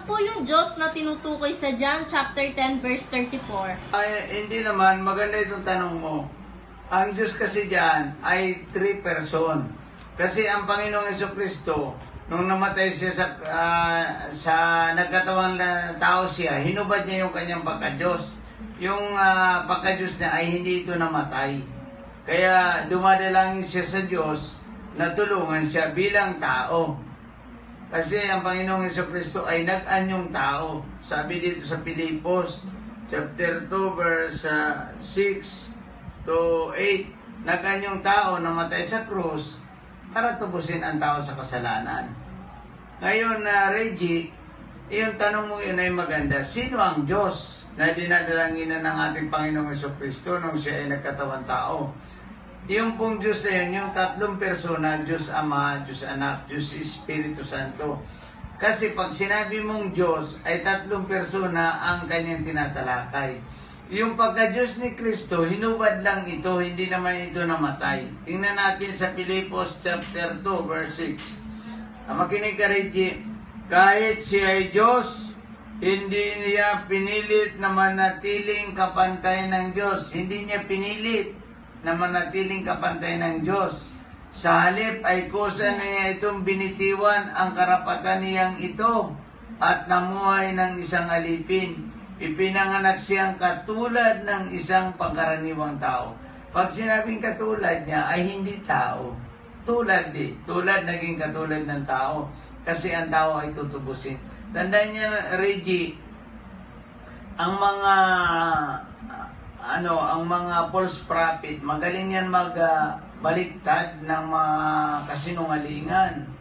po yung Diyos na tinutukoy sa John chapter 10 verse 34? Ay, hindi naman, maganda itong tanong mo. Ang Diyos kasi diyan ay 3 person. Kasi ang Panginoong Jesucristo, nung namatay siya sa nagkatawang na tao siya, hinubad niya yung kanyang pagka-Diyos. Yung pagka-Diyos niya ay hindi ito namatay. Kaya dumadalangin siya sa Diyos na tulungan siya bilang tao. Kasi ang Panginoong Jesucristo ay nag-anyong tao. Sabi dito sa Pilipos, chapter 2, verse 6 to 8, nag-anyong tao namatay sa krus para tubusin ang tao sa kasalanan. Ngayon, Reggie, yung tanong mo yun ay maganda. Sino ang Diyos na dinadalanginan ng ating Panginoong Jesucristo nung siya ay nagkatawang tao? Yung pong Diyos na yun, yung 3 persona, Diyos Ama, Diyos Anak, Diyos Espiritu Santo. Kasi pag sinabi mong Diyos, ay 3 persona ang kanyang tinatalakay. Yung pagka-Diyos ni Kristo, hinubad lang ito, hindi naman ito namatay. Tingnan natin sa Pilipos chapter 2, verse 6. Makinig ka, Reggie. Kahit siya ay Diyos, hindi niya pinilit na manatiling kapantay ng Diyos. Hindi niya pinilit na manatiling kapantay ng Diyos. Sa halip ay kusa niya itong binitiwan ang karapatan niyang ito at namuhay ng isang alipin. Ipinanganak siyang katulad ng isang pangkaraniwang tao. Pag sinabing katulad niya ay hindi tao. Tulad naging katulad ng tao. Kasi ang tao ay tutubusin. Tandaan niya, Reggie, ang mga false prophet, magaling yan magbaliktad ng mga kasinungalingan.